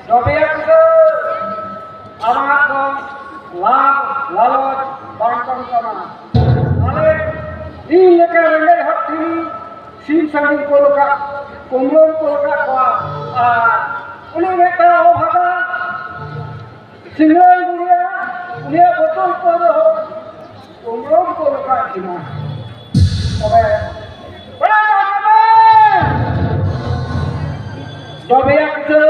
Dobya kita amat dong lam lalot bangkang sama. Ale ini lekas rendah hati sim sangin koloka kumlon koloka kuah. Uli mereka obhata singlai dunia dia betul betul kumlon koloka cina. Oke. Dobya kita,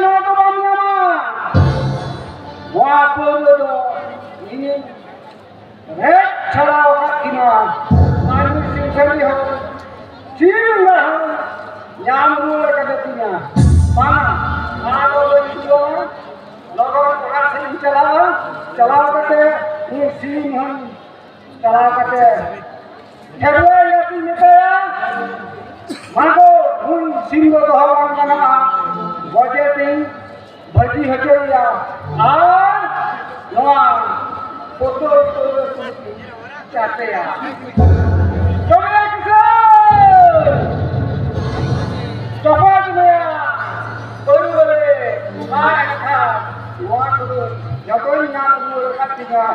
lo tu bangga mah, wapur lo ini, cakap kat kina, anu singkari ho, cila ho, nyamul kat kina, mana lo itu logo orang sing cakap kate, ini singhan, cakap kate, kerja yang ini Mako pun singo dohawan mana wajah ting baju hajar ya luang foto cate ya coba coba ya baru luang tu jagoan yang mula katiga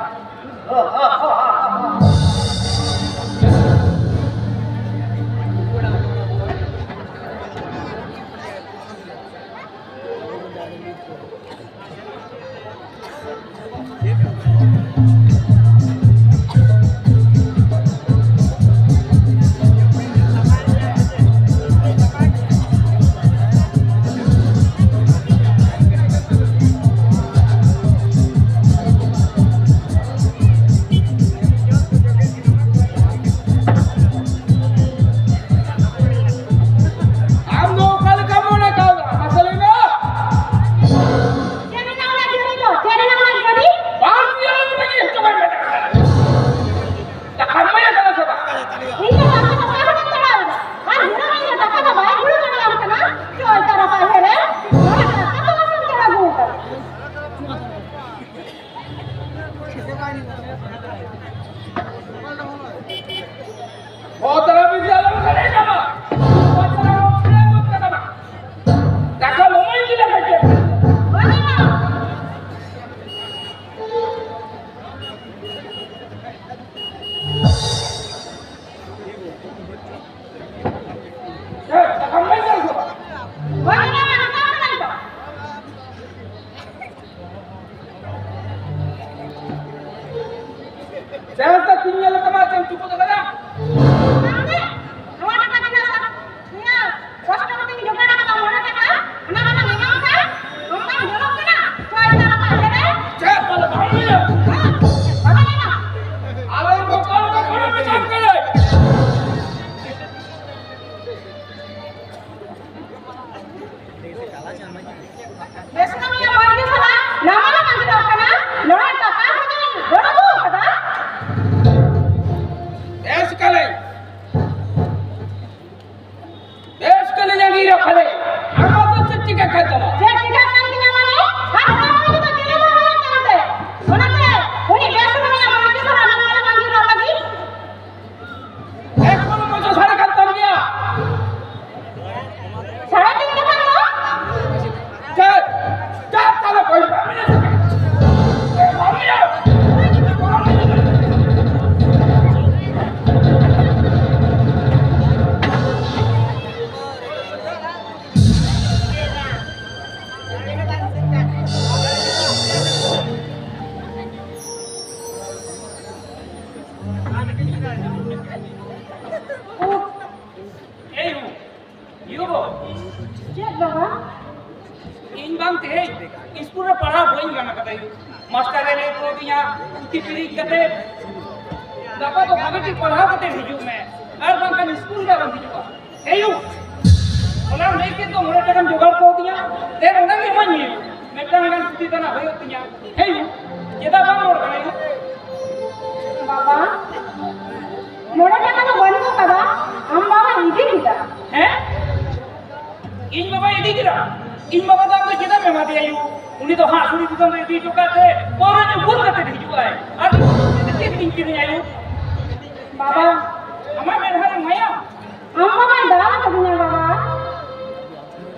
Saya tinggal kemana cukup ada.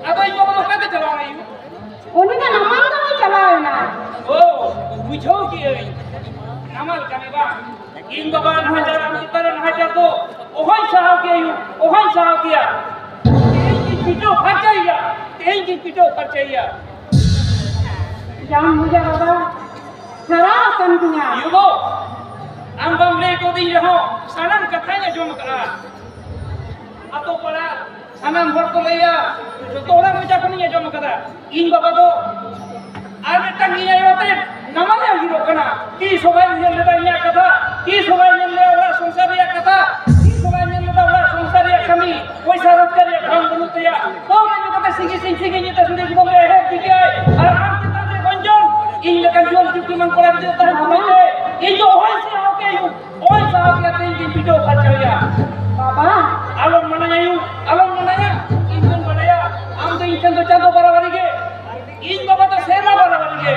Apa yang mau kata बुझाव की नामाल कने बा इन बाबा नहाजार हम कितर नहाजार तो ओहन साहब के ओहन साहब किया तेई की पिटो फरचैया जान मुझे बाबा जरा संतिया युगो am bamle ko di raho sanam kathanya jom ka ato para sanam hor ko leya joto orang baca ko ni jom kada in baba do ar metang ni ayote namale agiro kana ki sobai nel leda ya katha ki sobai nel le ora sonsar ya katha ki sobai nel leda ora sonsar ya kami poisa rotkar ya kham bunute ya ko man kata sigi ni ta sunde ko re hai ठीक है ar am kita de gonjon in lekan jual cuti man kolar de ta hai in jo hoy se hoke hoy sahab ya tin din video kacaya Baba alon mananya in kon badaya am to in to chado barabar ge in baba to sema barabar ge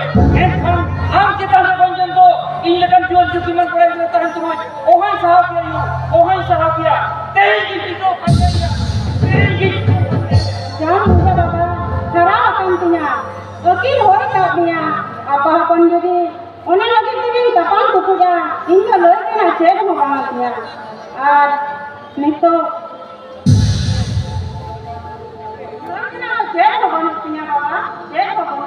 এখন am kita de gonjon to in lekan jual cuti man kolar de ta hai hoy sahab ya tin din video kacaya जान मुझे बाबा जरा संतिया वकील होय तापनिया apa pun jadi one lagi tingin kapan tukuja inga loy kena cek mo bangatnya ar nito kena cek mo bangatnya baba cek mo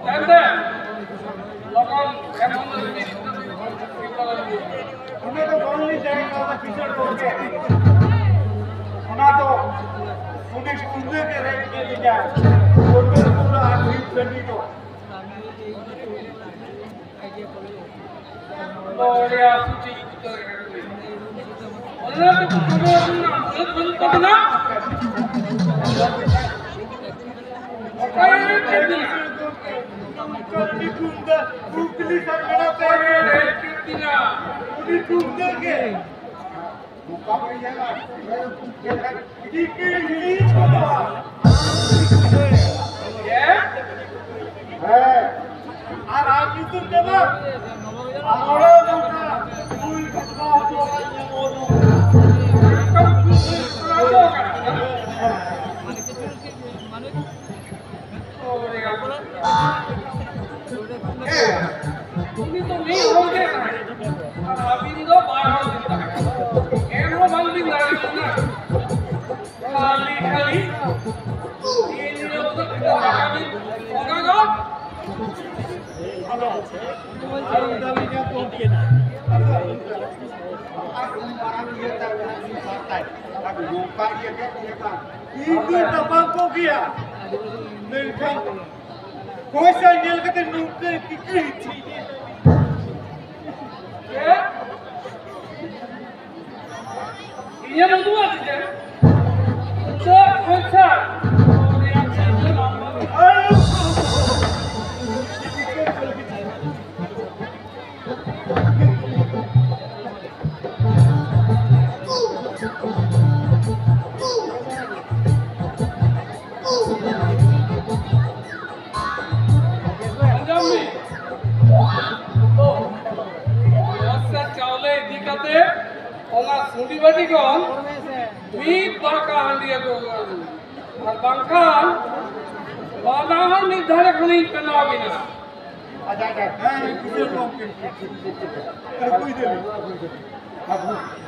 Tante, lokal emang lebih उन्हें तो कौन नहीं जाएगा ना पिछड़ होके उन्हें तो उन्हें कुंडे के रेट के लिए उनके पूरा आखिरी करनी तो लोरिया सुची तो उन्हें तो कुछ ना ओके चलती उनकी कुंडा उकली सब बना ओके चलती ना उन्हें कुंडे के मुकाम नहीं जाएगा ये है और आज भी तुम जब हमारा लोटा कोई घटना हो ये बोलो তুমি তো নেই হোকে না আবিন্দো বারো দিন এরো বাংলি লাগে না খালি খালি এই নিয়ে তো আগামী ওগাগো हेलो और दाली क्या पहुंचे ना aku barang dia tak berani partai aku bukan dia kan itu tapang kau dia mereka kau saya kata nunggu kikir ये ये बंदुआ दे तो अच्छा ona sundi bati kon mid barka handiya ko ar bangkan badahan nirdhare khani kana bina aja aja kiser loh कोई दे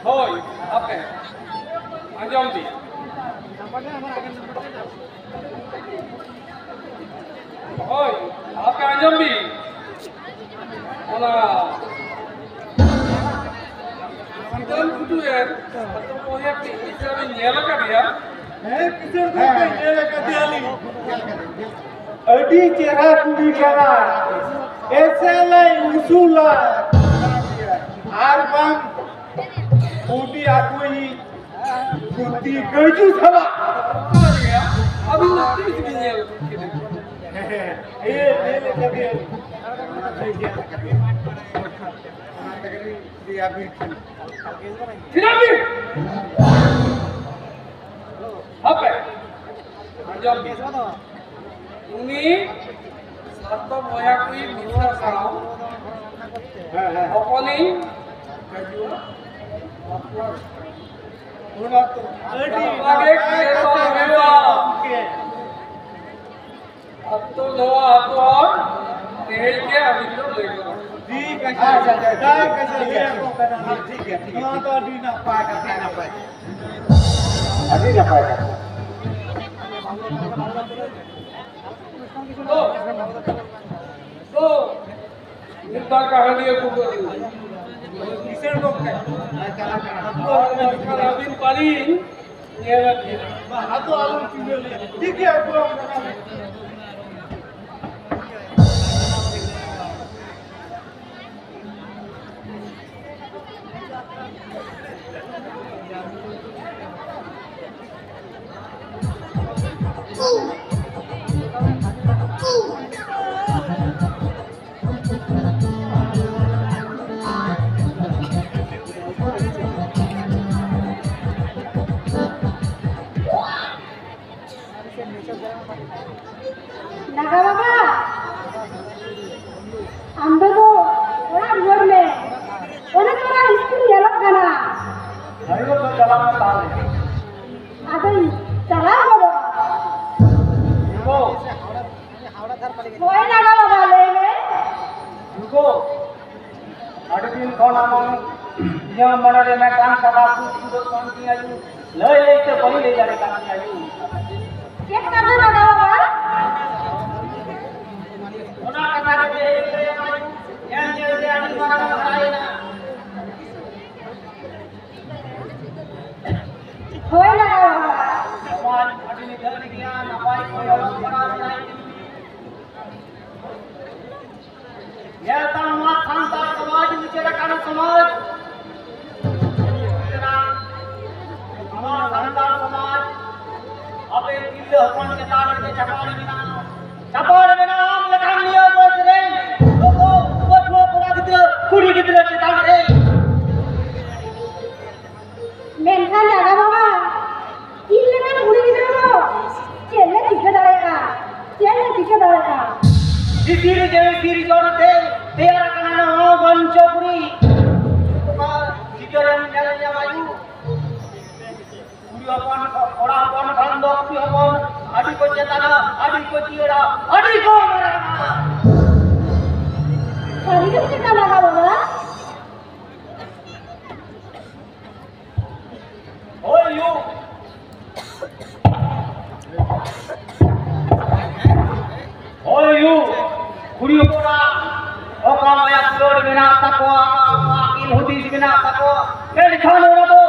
hoy ape anjom di hoy ape anjom di ona dan kudu ya atau mau ya bisa nyala kan ya kiser tuh nyala kan dia li adi cerah kudi kara esela usula arbang kudi aku ini kudi kerja sama ya abis nanti bisa nyala nyala kan dia dia bikin Sinabi! Apa? Anjam di. Ini satu moyakui bisa sao. Apa ni? Kajua. Una tu. Lagi kereta rewa. Atau doa atau tehnya abis itu lagi. ठीक है कैसे ठीक है हाँ तो अभी ना पाए अभी ना पाए तो निर्धार कहानी है कुछ किसे लोग ने और अभी पारी ये हाँ तो आलू चीज़ ठीक है पूरा Naga baba, ambil tu orang luar le, orang orang istri jalan kana, ayo तो चला ताले ada jalan bodo, वो boy naga baba le me, इनको अड़बिन खाना मन yang mana dia makan kata tu sudah kanti ayu lei lei ke bani le jare kana ayu Cek kata nada apa? ona kata ke yang je ani mana mana na Hoi nada apa? समाज अभी घर गया नपाई कोई और बना नहीं यह तमाम संता समाज विचार करना समाज हमारा संता समाज अबे दिल अपन के तार के चपाड़ में नाम लखान लिया बोल रे लोगो वो पूरा किधर कुड़ी किधर चेतान रे Menkan nada apa? Ini kan udah gitu loh. Celle tiga darah. Celle tiga darah. Diri जोड़ते तेरा करना हो बंचोपुरी तो जिगरन जलया वायु पूरी अपन ओड़ा अपन बंदो की अपन आदि को चेतना आदि को जीरा आदि को मरा Hari ini kita nada apa? ओए यू पूरी ओड़ा ओकाम या फ्लोर बिना तको अकील होती बिना तको के दिखानो ना तो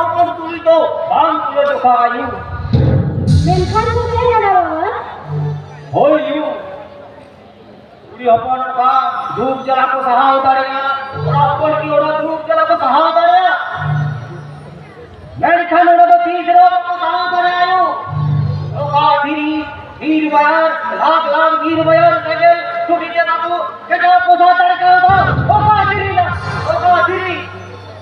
अपन तुली तो हम तुले जो खायू Menkan itu kayak nada apa? होय यू पूरी अपन का धूप जला को सहा उतारेगा और अपन की ओर धूप जला को सहा उतारेगा मैं दिखानो ना तो तीसरा को सहा उतारे आयो ओ का वीर बयार लाख वीर बयार सगल टूटी के बाबू के जो पोसा तड़का हो ओ का वीर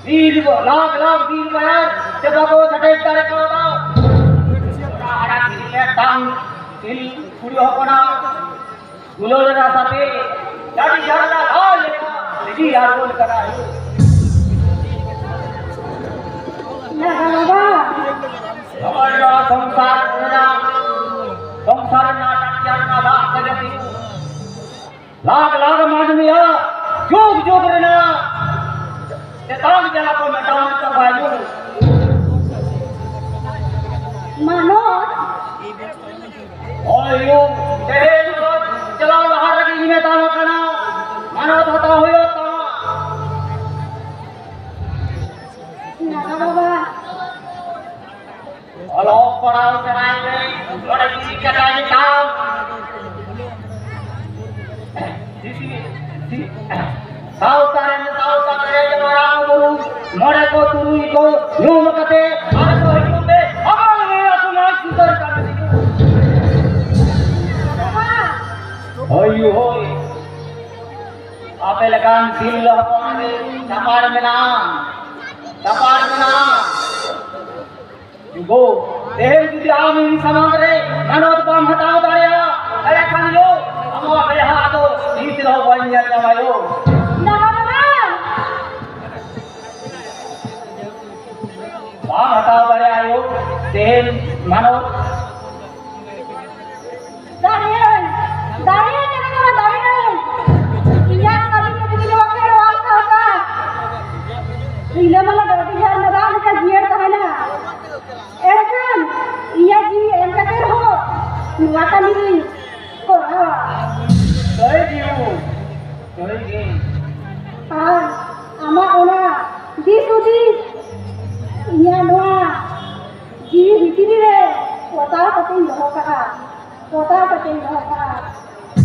वीर लाख वीर बयार के बाबू सटे तड़का हो आड़ा दिले टांग दिल पूरी होना गुलोर रासाते जाडी झारला हाल जी यार बोल करा Nada apa? हमारा संसार नाटक चलना बात करती लाख मानवीय जोग रहना ते तांग जला को मटावन करवायो Mano? और यो तेरे चला बाहर लगी में ताना करना मानो होता होयो तो Nada apa? हेलो पढ़ाओ कराए में बड़े किसी का जाने काम साउ करे जमारा बोलू मोरे को तुरुई को यूं कते और को यूं में अगल मेरा सुनाई सुधर कर दी होय आपे लगान दिल हपाने कपाड़ में ना गो देह जुदी आमी समांतरे मनोत काम हटाओ दाया अरे खानियो अमो बेहा तो नीत रहो बनिया जमायो Nada apa? काम हटाओ दाया आयो देह मनोत Darian jangan apa Darian. Iya kali ini di wakil wakil apa? Iya malah dari jalan dalam kajian tahana. Erkan, iya ji yang kata ho, nuatan ini kok कहे जीव कहे जी ama ona di sudi iya noa ji hitiri re kota pating dohoka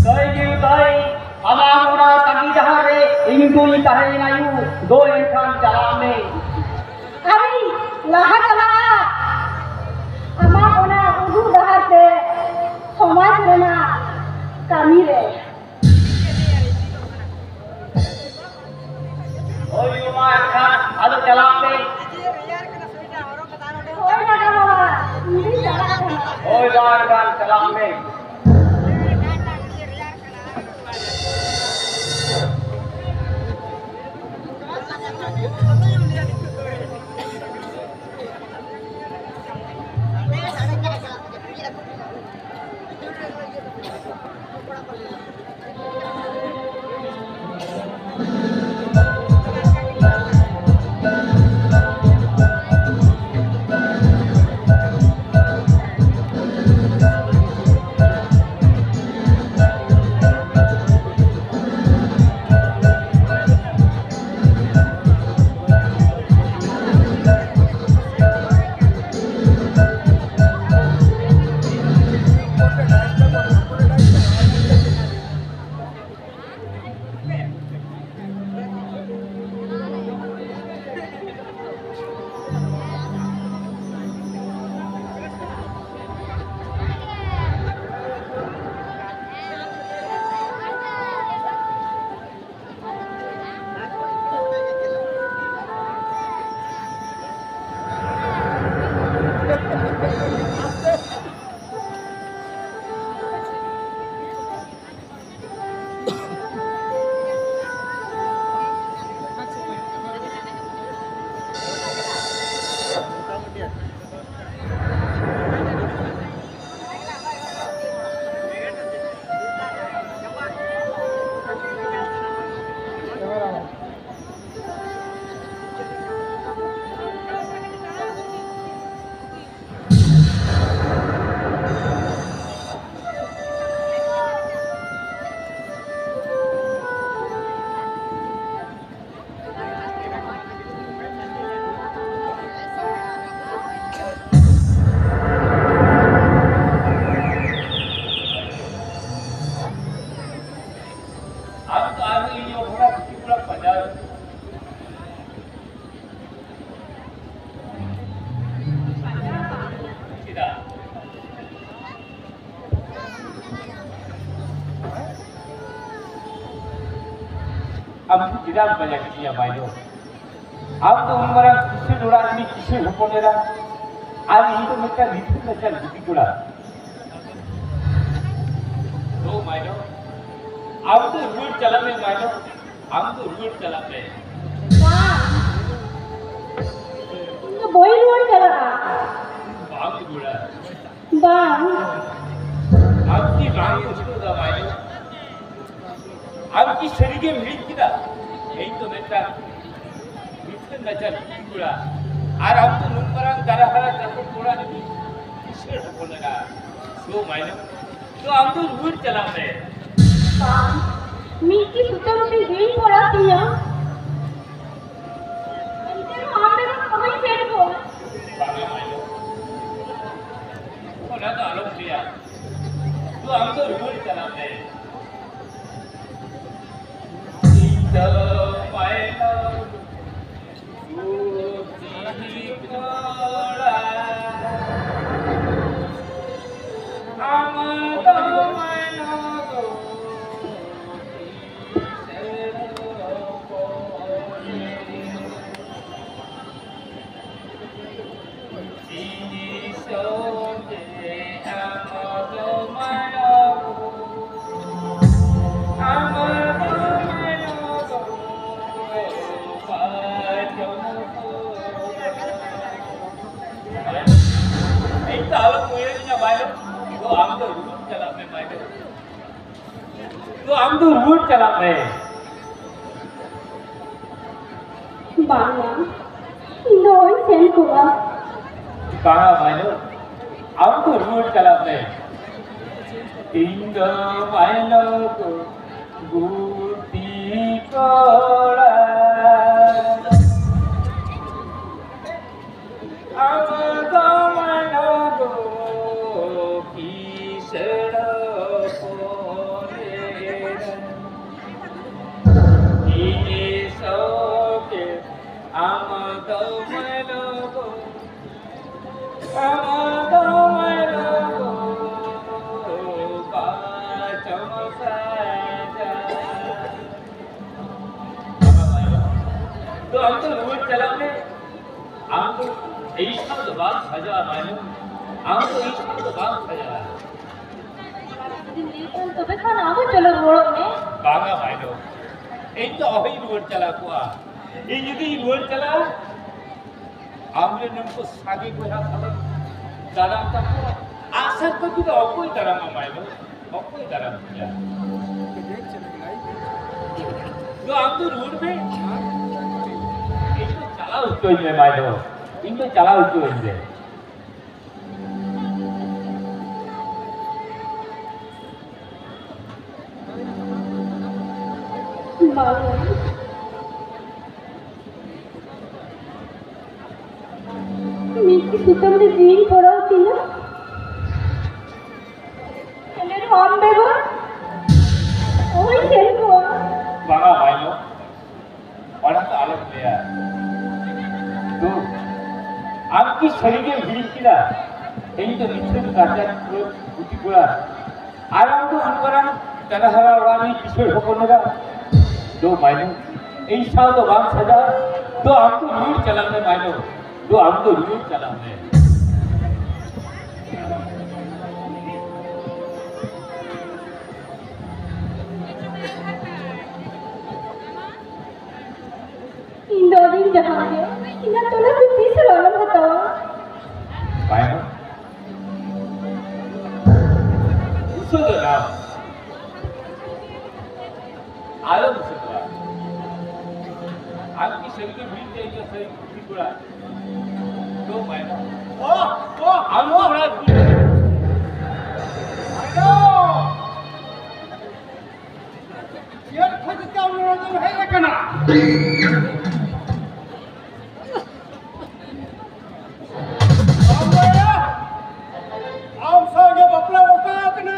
कहे जीव कहे अमामुना तभी जहाँ रे इनको ही कहे नायु दो इंसान चला में Ari lahat ala ama ona udu dahate somaj rena kami re और यू मार का अदर चला में hoy na kama ini jala और बार चला में tidak banyak dia main. Aku tuh orang kisah orang ini kisah hukumnya. Hari itu mereka itu macam bukti pula. Lo main. Aku tuh rule jalan main. Aku tuh rule jalan. boy luar jalan Bang gula. bang आपकी बात मुझको दवाई आपकी शरीर के मृत किदा यही तो बेटा मिथन नजर पूरा और आप तो नुकरान दरा हरा जब पूरा नहीं किसे बोलेगा सो मायने तो हम तो रूट चला रहे bang Miki sudah lebih gini orangnya ini hampir kami pergi बांगे मायने तो ना तो आलोक दिया तो हम तो रूट चला रहे The final तो हम तो रूट चला रहे bangnya Indoi sen kuwa कहाँ भाई लोग हम तो रूट चला रहे इंदो भाई लोग गुटी कोड़ा हम तो मनो किसड़ा तो हम तो रूट चलाने हम तो ईश्वर तो बात सजा मानो हम तो ईश्वर तो बात सजा तो बेखाना वो चलो रोड में बांगा भाई लोग एक तो अभी रोड चला कुआ ये यदि रोड चला हमने उनको सागे को यहाँ खबर दाराम तक आशा को भी तो कोई दाराम हमारे लोग कोई दाराम किया तो हम तो रोड में इनको चला उसको ही में मारो इनको चला उसको ही में Miki sudah berdiri orang sini. Ini rom bego. Oh ini gua. बांगा भाई लोग orang तो अलग लिया तो आपकी शरीर के भीड़ की ना यही तो निश्चित करते हैं बुद्धि पूरा आराम तो उनपरान तरह हरा वाली किशोर होने का दो मायने ऐसा तो बात सजा तो आपको रूट चलाने मायने तो आपको रूट चलाने Indodin jahat ya. Ina tola tu tisar alam बताओ. मायने उसको तो ना आलम से आपकी शरीर के भीड़ के जो शरीर बुद्धि पूरा दो मायने हम तो बड़ा ये खुद क्या उन्होंने तो है ना कना आप सब ये बपला उठा कना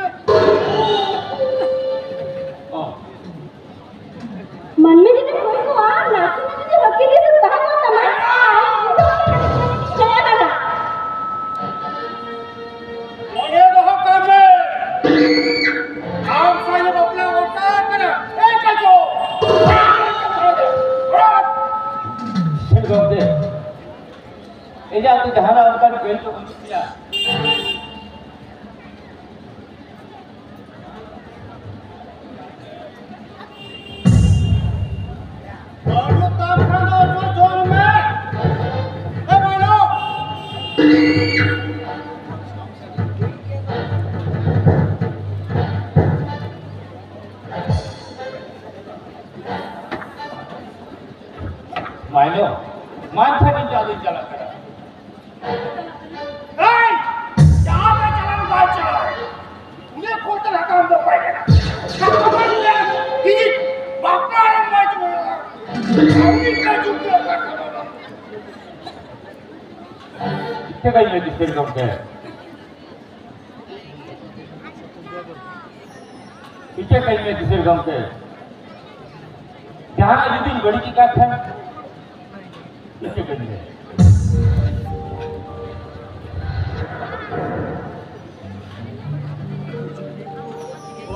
मन में जितने कोई को आ नाचने में जितने वकील से कहा को तमाम चला ना जहां उनका खेल तो बंद किया बालू काम खाना जो जोर में ए बालू मानो मानसा दिन चालू चला करा ए यहां पे चलन बात चला उन्हें कोतल हकाम दो पाएगा ये बापा रे मैच में अभी का जुटो कितने का ये डिस्टेंस कम है पीछे कहीं में डिस्टेंस कम है जहां जितनी बड़ी की बात है पीछे कहीं है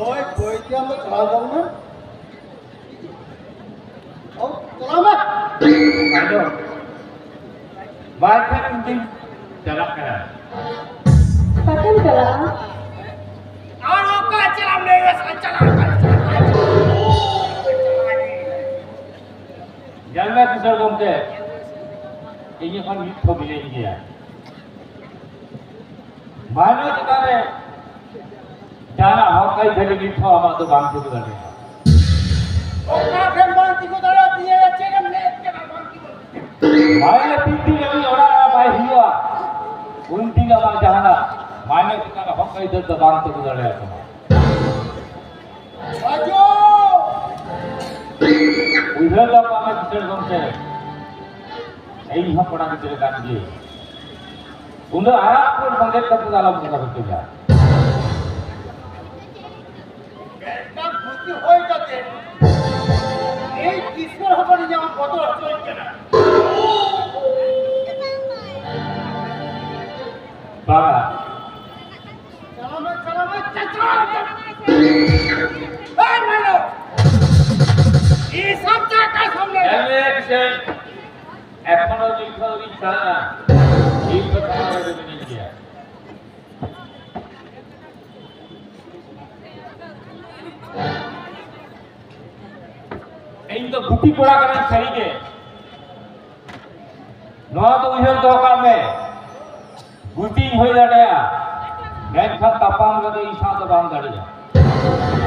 ओए कोई क्या मैं चला जाऊं ना और चला मैं मानो बात है दिन चला करा Pakai चला और का चला मेरे साथ चला जानना किसर कम के ये कौन हिट हो मिले गया मानो जिताने जाना हो कई जगह हिट हो हम तो बांध के कर देगा और का फिर बांधी को दड़ा दिए अच्छे के ले के बांधी को भाई तीन अभी और भाई हुआ उन तीन अब जाना मानो जिताने हो कई जगह बांध के कर देगा आजो उधर का हमें किसर कम के यही हम पढ़ा के चले जाएंगे उन्हें आराम को बंदे तक डाला बुका करते जा बेटा खुशी होई जाते এই কিশোর হবনি যে আমার কত চলছে না बाबा চলো এই মানো এই সব জায়গা সামনে Election economically sana ini pertama kali di Indonesia. Ini तो गुटी कोड़ा करना चाहिए नौ तो उधर तो काम है गुटी हो जाता है मैं खात तापान का तो ईशा तो बांध डालेगा